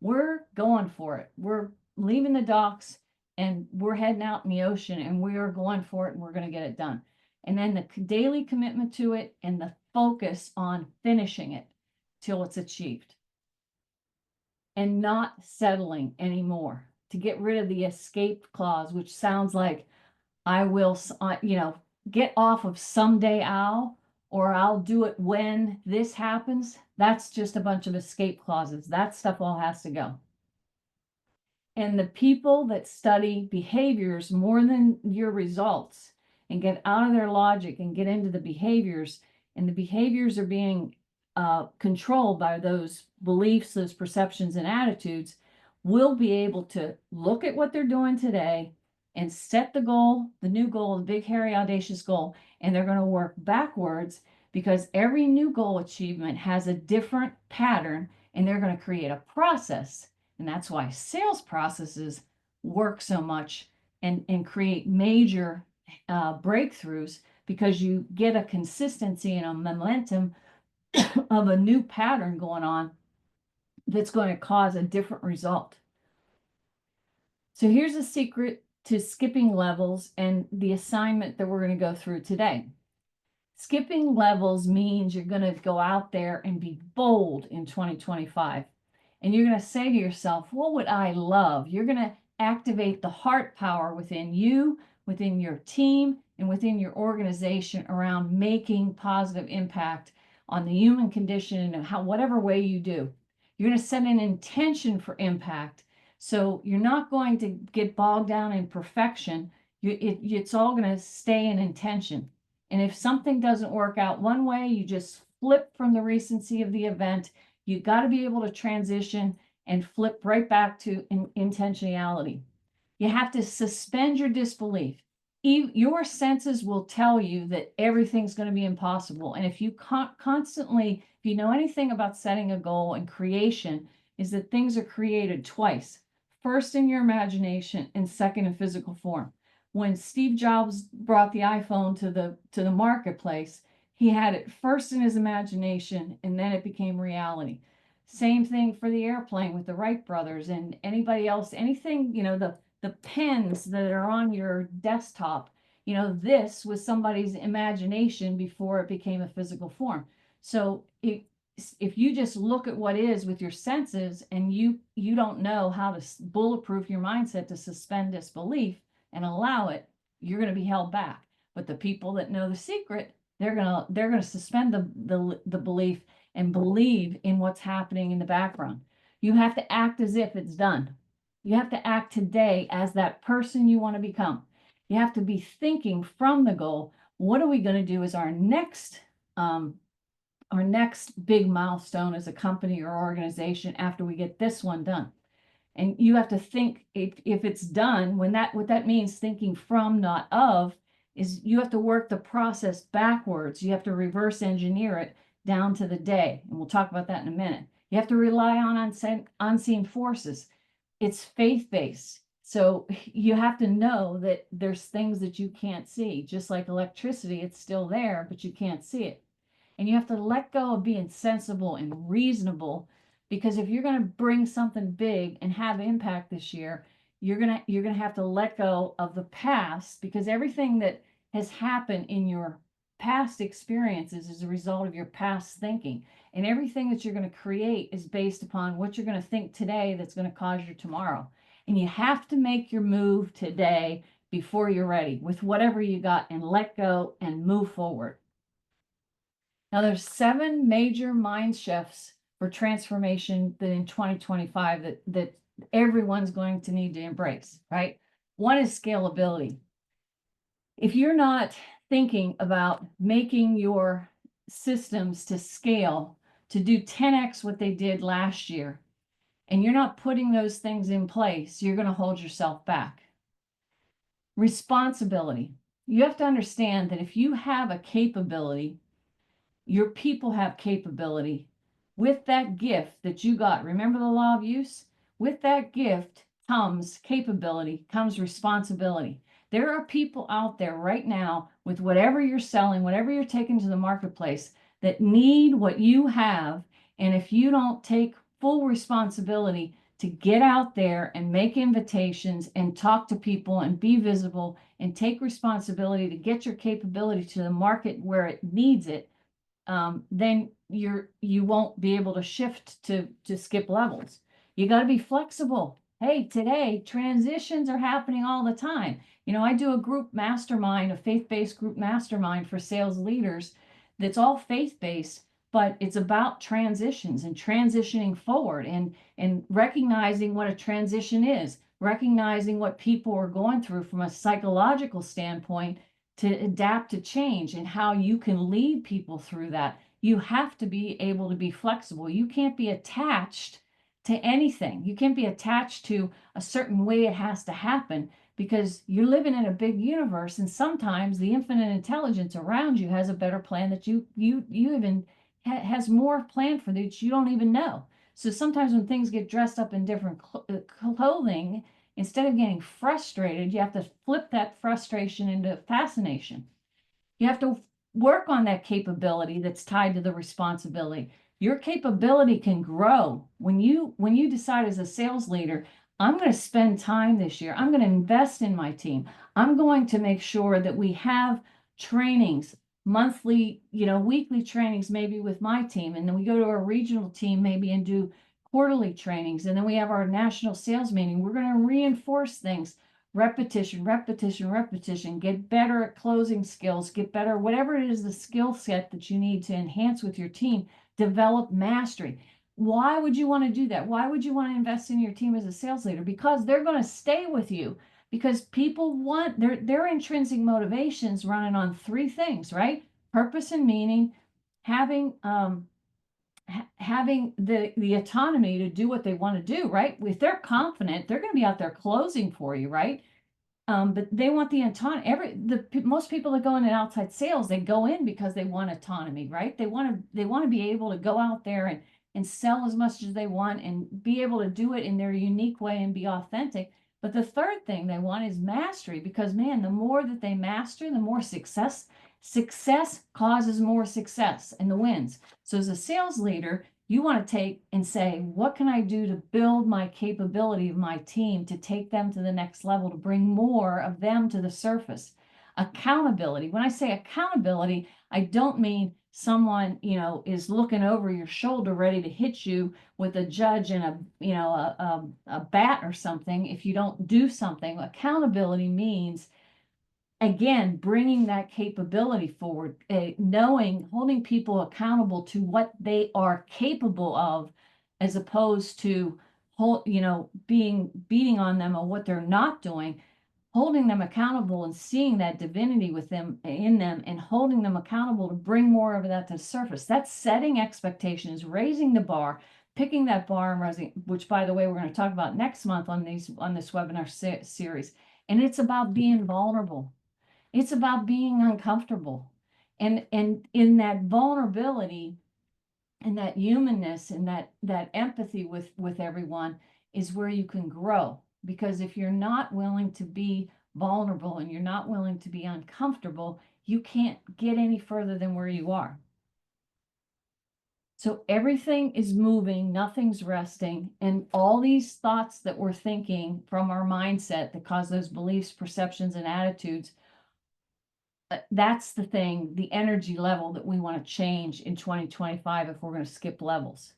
We're going for it. We're leaving the docks and we're heading out in the ocean, and we are going for it, and we're going to get it done. And then the daily commitment to it and the focus on finishing it till it's achieved, and not settling anymore, to get rid of the escape clause, which sounds like I will, get off of someday or I'll do it when this happens. That's just a bunch of escape clauses. That stuff all has to go. And the people that study behaviors more than your results and get out of their logic and get into the behaviors, and the behaviors are being controlled by those beliefs, those perceptions, and attitudes, will be able to look at what they're doing today and set the goal, the new goal, the big, hairy, audacious goal, and they're going to work backwards, because every new goal achievement has a different pattern and they're going to create a process. And that's why sales processes work so much and create major breakthroughs, because you get a consistency and a momentum of a new pattern going on that's going to cause a different result. So here's a secret to skipping levels and the assignment that we're going to go through today. Skipping levels means you're going to go out there and be bold in 2025. And you're going to say to yourself, what would I love? You're going to activate the heart power within you, within your team, and within your organization around making positive impact on the human condition in whatever way you do. You're going to set an intention for impact. So you're not going to get bogged down in perfection. It's all going to stay in intention. And if something doesn't work out one way, you just flip from the recency of the event. You got to be able to transition and flip right back to intentionality. You have to suspend your disbelief. Your senses will tell you that everything's going to be impossible. And if you constantly, if you know anything about setting a goal and creation, is that things are created twice. First in your imagination and second in physical form. When Steve Jobs brought the iPhone to the marketplace, he had it first in his imagination and then it became reality. Same thing for the airplane with the Wright brothers and anybody else, anything, the pens that are on your desktop, this was somebody's imagination before it became a physical form. So if you just look at what is with your senses and you don't know how to bulletproof your mindset to suspend disbelief and allow it, you're going to be held back. But the people that know the secret, they're going to suspend the belief and believe in what's happening in the background. You have to act as if it's done. You have to act today as that person you want to become. You have to be thinking from the goal. What are we going to do as our next big milestone as a company or organization after we get this one done? And you have to think, if it's done, what that means, thinking from, not of, is you have to work the process backwards. You have to reverse engineer it down to the day. And we'll talk about that in a minute. You have to rely on unseen forces. It's faith-based. So you have to know that there's things that you can't see. Just like electricity, it's still there, but you can't see it. And you have to let go of being sensible and reasonable, because if you're going to bring something big and have impact this year, you're going to have to let go of the past, because everything that has happened in your past experiences is a result of your past thinking. And everything that you're going to create is based upon what you're going to think today that's going to cause your tomorrow. And you have to make your move today before you're ready with whatever you got, and let go and move forward. Now, there's 7 major mind shifts for transformation that in 2025 that everyone's going to need to embrace, right? One is scalability. If you're not thinking about making your systems to scale to do 10x what they did last year, and you're not putting those things in place, you're going to hold yourself back. Responsibility. You have to understand that if you have a capability, your people have capability. With that gift that you got, remember the law of use? With that gift comes capability, comes responsibility. There are people out there right now with whatever you're selling, whatever you're taking to the marketplace, that need what you have. And if you don't take full responsibility to get out there and make invitations and talk to people and be visible and take responsibility to get your capability to the market where it needs it, then you won't be able to shift to skip levels. You got to be flexible. Hey, today transitions are happening all the time. I do a group mastermind, a faith-based group mastermind for sales leaders that's all faith-based, but it's about transitions and transitioning forward and recognizing what a transition is, recognizing what people are going through from a psychological standpoint to adapt to change, and how you can lead people through that. You have to be able to be flexible. You can't be attached to anything. You can't be attached to a certain way it has to happen, because you're living in a big universe, and sometimes the infinite intelligence around you has a better plan that you even has more planned for that you don't even know. So sometimes when things get dressed up in different clothing, instead of getting frustrated, you have to flip that frustration into fascination. You have to work on that capability that's tied to the responsibility. Your capability can grow when you decide as a sales leader, I'm going to spend time this year. I'm going to invest in my team. I'm going to make sure that we have trainings, monthly, weekly trainings, maybe with my team. And then we go to our regional team maybe and do quarterly trainings. And then we have our national sales meeting. We're going to reinforce things. Repetition, repetition, repetition, get better at closing skills, get better, whatever it is, the skill set that you need to enhance with your team, develop mastery. Why would you want to do that? Why would you want to invest in your team as a sales leader? Because they're going to stay with you, because people want their intrinsic motivations running on three things, right? Purpose and meaning, having having the autonomy to do what they want to do, right? If they're confident, they're going to be out there closing for you, right? But they want the autonomy. Most people that go into outside sales, they go in because they want autonomy, right? They want to be able to go out there and sell as much as they want and be able to do it in their unique way and be authentic. But the third thing they want is mastery, because man, the more that they master, the more success. Success causes more success and the wins. So as a sales leader, you want to take and say, what can I do to build my capability of my team to take them to the next level, to bring more of them to the surface? Accountability. When I say accountability, I don't mean someone, is looking over your shoulder ready to hit you with a judge and a bat or something if you don't do something. Accountability means, again, bringing that capability forward, holding people accountable to what they are capable of, as opposed to beating on them on what they're not doing, holding them accountable and seeing that divinity in them and holding them accountable to bring more of that to the surface. That's setting expectations, raising the bar, picking that bar and raising, which, by the way, we're going to talk about next month on this webinar series. And it's about being vulnerable. It's about being uncomfortable. And in that vulnerability and that humanness and that empathy with everyone is where you can grow. Because if you're not willing to be vulnerable and you're not willing to be uncomfortable, you can't get any further than where you are. So everything is moving, nothing's resting. And all these thoughts that we're thinking from our mindset that cause those beliefs, perceptions, and attitudes, that's the thing, the energy level that we want to change in 2025 if we're going to skip levels.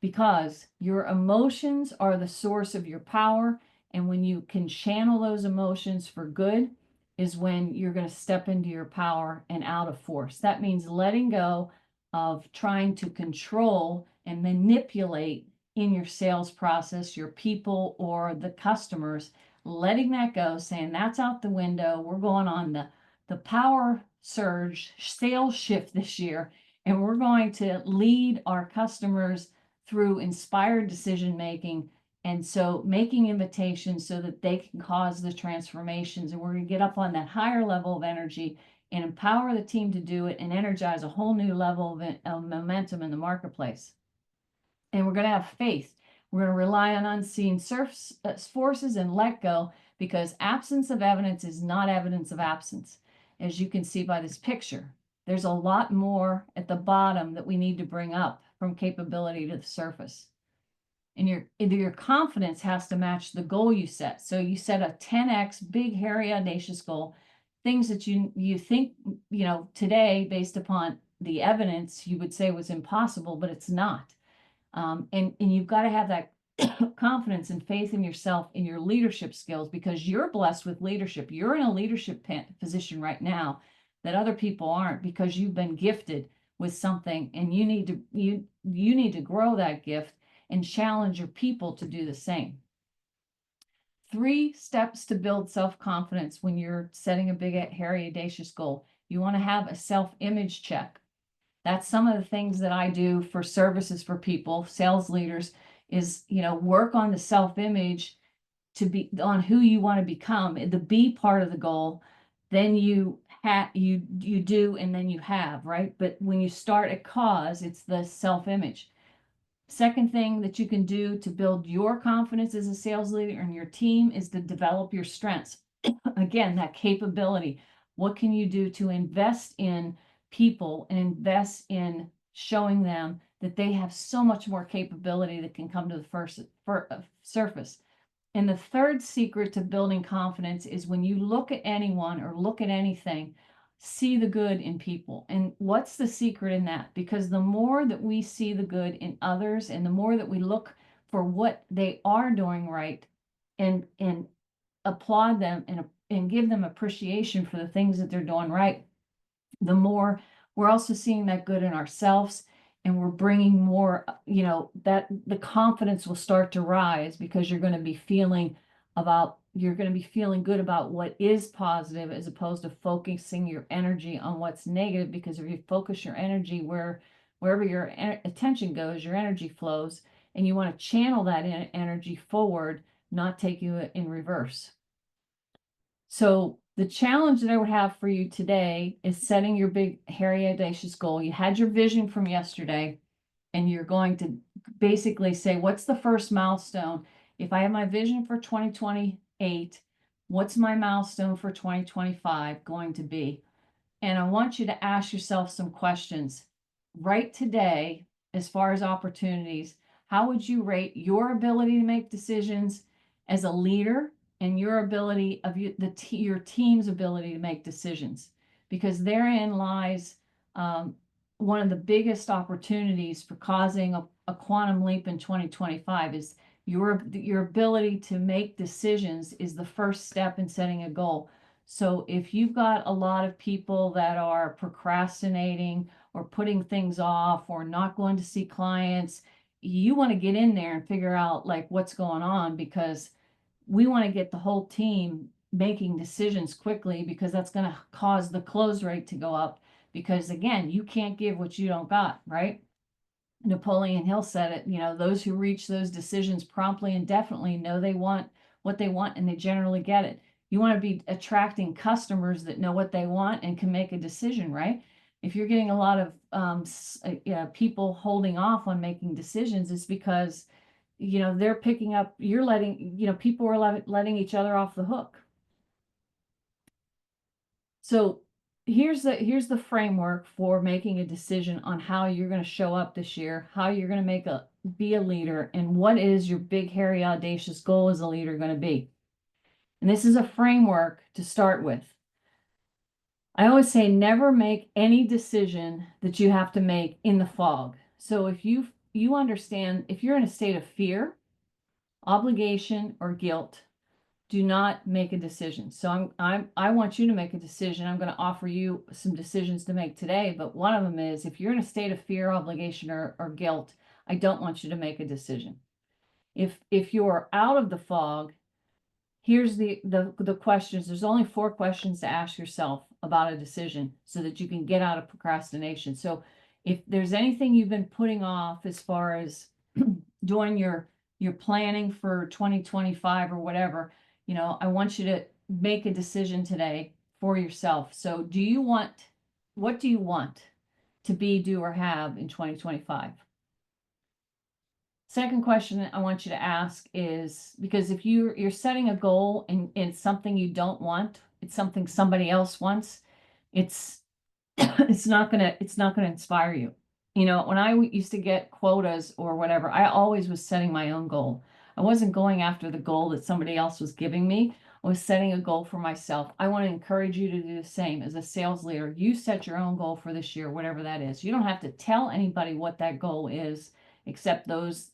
Because your emotions are the source of your power. And when you can channel those emotions for good is when you're going to step into your power and out of force. That means letting go of trying to control and manipulate in your sales process, your people or the customers, letting that go, saying that's out the window. We're going on the power surge sales shift this year, and we're going to lead our customers through inspired decision making. And so making invitations so that they can cause the transformations. And we're going to get up on that higher level of energy and empower the team to do it and energize a whole new level of momentum in the marketplace. And we're going to have faith. We're going to rely on unseen forces and let go, because absence of evidence is not evidence of absence. As you can see by this picture, there's a lot more at the bottom that we need to bring up from capability to the surface. And your confidence has to match the goal you set. So you set a 10x big, hairy, audacious goal, things that you think, today, based upon the evidence, you would say was impossible, but it's not. And you've got to have that confidence and faith in yourself, in your leadership skills, because you're blessed with leadership. You're in a leadership position right now that other people aren't, because you've been gifted with something, and you need to grow that gift and challenge your people to do the same. 3 steps to build self-confidence when you're setting a big, hairy, audacious goal. You want to have a self-image check. That's some of the things that I do for services for people, sales leaders, is, work on the self-image to be on who you want to become. The be part of the goal, then you do, and then you have, right? But when you start a cause, it's the self-image. Second thing that you can do to build your confidence as a sales leader and your team is to develop your strengths. Again, that capability. What can you do to invest in people and invest in showing them that they have so much more capability that can come to the surface? And the third secret to building confidence is when you look at anyone or look at anything, see the good in people. And what's the secret in that? Because the more that we see the good in others and the more that we look for what they are doing right and applaud them and give them appreciation for the things that they're doing right, the more we're also seeing that good in ourselves, and we're bringing more, that the confidence will start to rise because you're going to be feeling good about what is positive as opposed to focusing your energy on what's negative. Because if you focus your energy wherever your attention goes, your energy flows, and you want to channel that energy forward, not take you in reverse. So the challenge that I would have for you today is setting your big, hairy, audacious goal. You had your vision from yesterday, and you're going to basically say, what's the first milestone? If I have my vision for 2028, what's my milestone for 2025 going to be? And I want you to ask yourself some questions right today. As far as opportunities, how would you rate your ability to make decisions as a leader and your ability of your team's ability to make decisions? Because therein lies one of the biggest opportunities for causing a quantum leap in 2025 is your ability to make decisions is the first step in setting a goal. So if you've got a lot of people that are procrastinating or putting things off or not going to see clients, you want to get in there and figure out like what's going on, because we want to get the whole team making decisions quickly, because that's going to cause the close rate to go up. Because again, you can't give what you don't got, right? Napoleon Hill said it, those who reach those decisions promptly and definitely know they want what they want, and they generally get it. You want to be attracting customers that know what they want and can make a decision, right? If you're getting a lot of people holding off on making decisions, it's because, they're picking up, people are letting each other off the hook. So here's the framework for making a decision on how you're going to show up this year, how you're going to be a leader, and what is your big, hairy, audacious goal as a leader going to be. And this is a framework to start with. I always say never make any decision that you have to make in the fog. So if you understand, if you're in a state of fear, obligation, or guilt, do not make a decision. So I want you to make a decision. I'm going to offer you some decisions to make today, but one of them is if you're in a state of fear, obligation, or guilt, I don't want you to make a decision. If you're out of the fog, here's the questions. There's only 4 questions to ask yourself about a decision so that you can get out of procrastination. So if there's anything you've been putting off as far as doing your planning for 2025 or whatever, I want you to make a decision today for yourself. So what do you want to be, do, or have in 2025? Second question I want you to ask is, because if you're setting a goal and it's something you don't want, it's something somebody else wants, it's it's not gonna inspire you. When I used to get quotas or whatever, I always was setting my own goal. I wasn't going after the goal that somebody else was giving me. I was setting a goal for myself. I want to encourage you to do the same as a sales leader. You set your own goal for this year, whatever that is. You don't have to tell anybody what that goal is, except those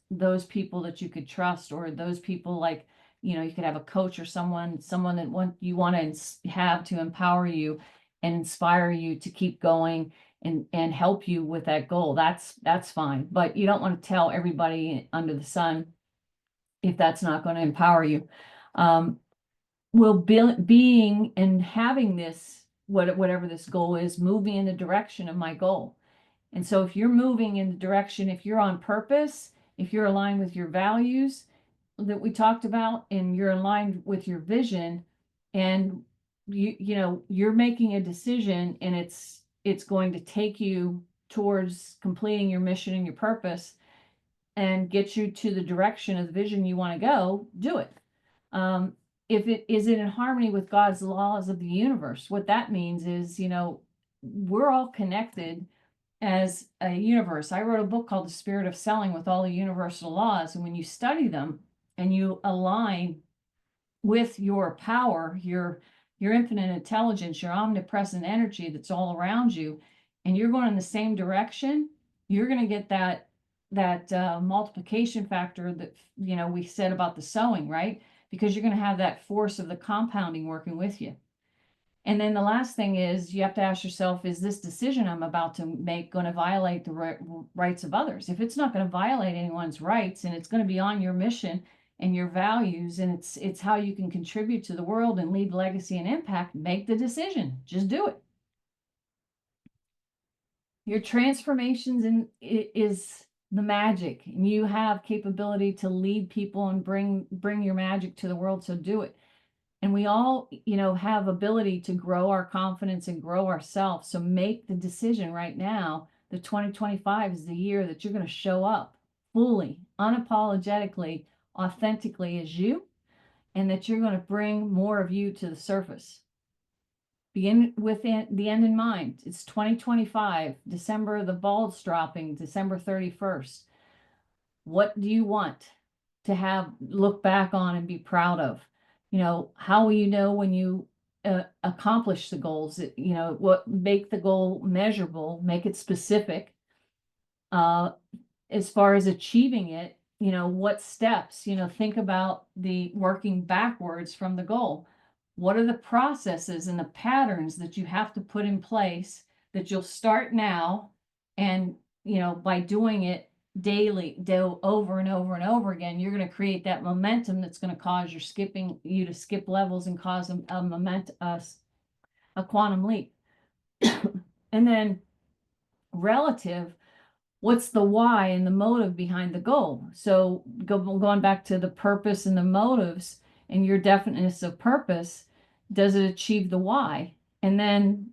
people that you could trust, or those people like, you could have a coach or someone that you want to have to empower you and inspire you to keep going and help you with that goal. That's fine. But you don't want to tell everybody under the sun if that's not going to empower you. Being and having this, whatever this goal is, move me in the direction of my goal. And so if you're moving in the direction, if you're on purpose, if you're aligned with your values that we talked about, and you're aligned with your vision, and you're making a decision, and it's going to take you towards completing your mission and your purpose, and get you to the direction of the vision you want to go, do it. If it is it in harmony with God's laws of the universe, what that means is, we're all connected as a universe. I wrote a book called The Spirit of Selling with all the universal laws. And when you study them and you align with your power, your infinite intelligence, your omnipresent energy that's all around you, and you're going in the same direction, you're going to get that multiplication factor that we said about the sowing, right? Because you're going to have that force of the compounding working with you. And then the last thing is you have to ask yourself, is this decision I'm about to make going to violate the rights of others? If it's not going to violate anyone's rights and it's going to be on your mission and your values, and it's how you can contribute to the world and leave legacy and impact, make the decision. Just do it. Your transformations is the magic, and you have capability to lead people and bring your magic to the world. So do it. And we all, have ability to grow our confidence and grow ourselves. So make the decision right now that 2025 is the year that you're going to show up fully, unapologetically, authentically as you, and that you're going to bring more of you to the surface. Begin with the end in mind. It's 2025, December, the ball's dropping, December 31st. What do you want to look back on and be proud of? How will you know when you accomplish the goals? What make the goal measurable, make it specific. As far as achieving it, what steps, think about the working backwards from the goal. What are the processes and the patterns that you have to put in place that you'll start now? And, by doing it daily, over and over and over again, you're going to create that momentum that's going to cause you to skip levels and cause a quantum leap. And then relative, what's the why and the motive behind the goal? So going back to the purpose and the motives and your definiteness of purpose, does it achieve the why? And then,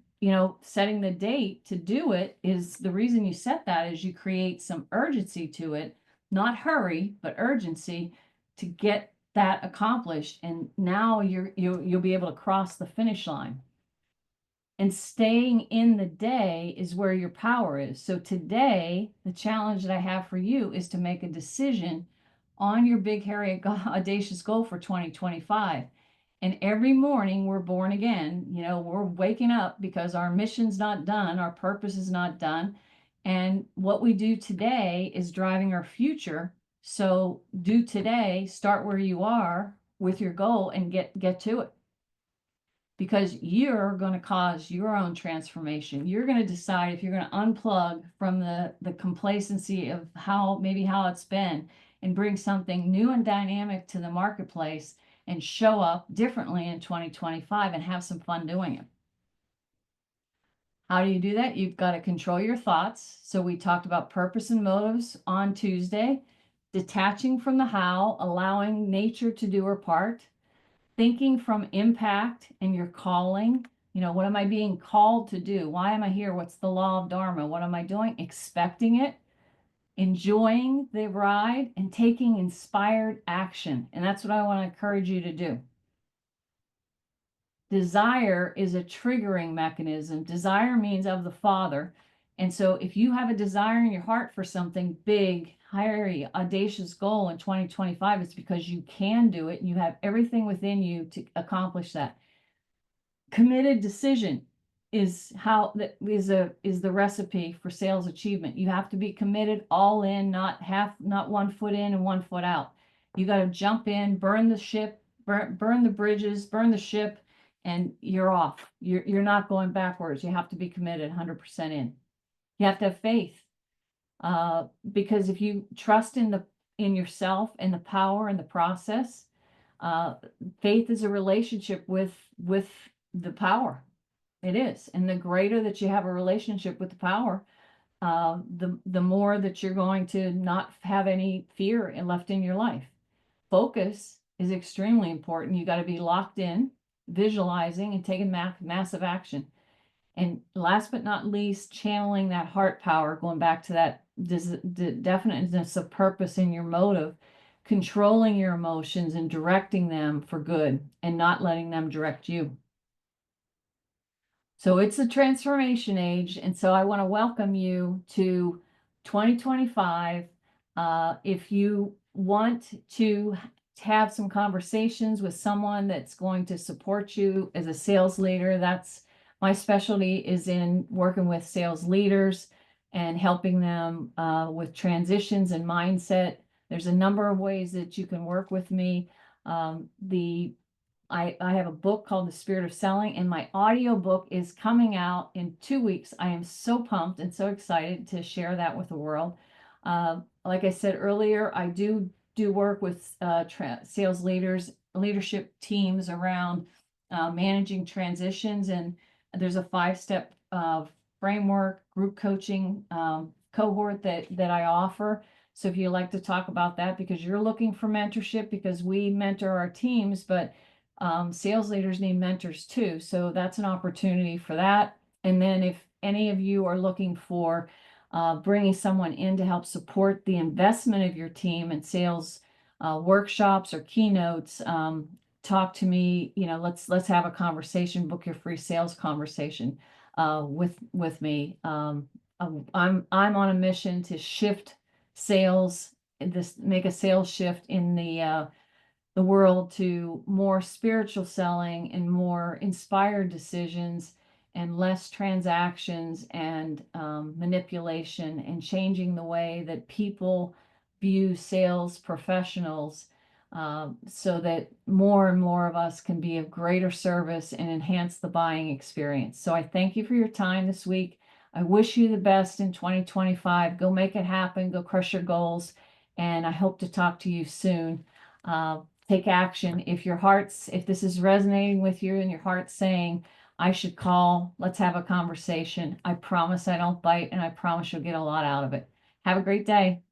setting the date to do it is the reason you set that is you create some urgency to it, not hurry, but urgency to get that accomplished. And now you'll be able to cross the finish line. And staying in the day is where your power is. So today, the challenge that I have for you is to make a decision on your big, hairy, audacious goal for 2025. And every morning we're born again. We're waking up because our mission's not done, our purpose is not done. And what we do today is driving our future. So do today, start where you are with your goal and get to it. Because you're going to cause your own transformation. You're going to decide if you're going to unplug from the complacency of how it's been and bring something new and dynamic to the marketplace and show up differently in 2025 and have some fun doing it. How do you do that? You've got to control your thoughts. So we talked about purpose and motives on Tuesday, detaching from the how, allowing nature to do her part, thinking from impact and your calling. What am I being called to do? Why am I here? What's the law of Dharma? What am I doing? Expecting it, enjoying the ride, and taking inspired action. And that's what I want to encourage you to do. Desire is a triggering mechanism. Desire means of the Father. And so if you have a desire in your heart for something big, hairy, audacious goal in 2025, it's because you can do it and you have everything within you to accomplish that. Committed decision is the recipe for sales achievement. You have to be committed all in, not 1 foot in and 1 foot out. You got to jump in, burn the ship, burn the bridges, burn the ship, and you're off. You're not going backwards. You have to be committed 100% in. You have to have faith. Because if you trust in yourself and the power and the process, faith is a relationship with the power. It is. And the greater that you have a relationship with the power, the more that you're going to not have any fear left in your life. Focus is extremely important. You got to be locked in, visualizing, and taking massive action. And last but not least, channeling that heart power, going back to that definiteness of purpose in your motive, controlling your emotions and directing them for good and not letting them direct you. So it's a transformation age. And so I want to welcome you to 2025. If you want to have some conversations with someone that's going to support you as a sales leader, that's my specialty, is in working with sales leaders and helping them with transitions and mindset. There's a number of ways that you can work with me. I have a book called The Spirit of Selling, and my audio book is coming out in 2 weeks. I am so pumped and so excited to share that with the world. Like I said earlier, I do work with sales leaders, leadership teams around managing transitions, and there's a 5-step framework, group coaching cohort that I offer. So if you'd like to talk about that, because you're looking for mentorship, because we mentor our teams, but sales leaders need mentors too. So that's an opportunity for that. And then if any of you are looking for bringing someone in to help support the investment of your team in sales workshops or keynotes, talk to me. Let's have a conversation. Book your free sales conversation with me. I'm on a mission to shift sales. Make a sales shift in the world to more spiritual selling and more inspired decisions and less transactions and manipulation, and changing the way that people view sales professionals, so that more and more of us can be of greater service and enhance the buying experience. So I thank you for your time this week. I wish you the best in 2025. Go make it happen. Go crush your goals. And I hope to talk to you soon. Take action. If this is resonating with you and your heart's saying, I should call, let's have a conversation. I promise I don't bite, and I promise you'll get a lot out of it. Have a great day.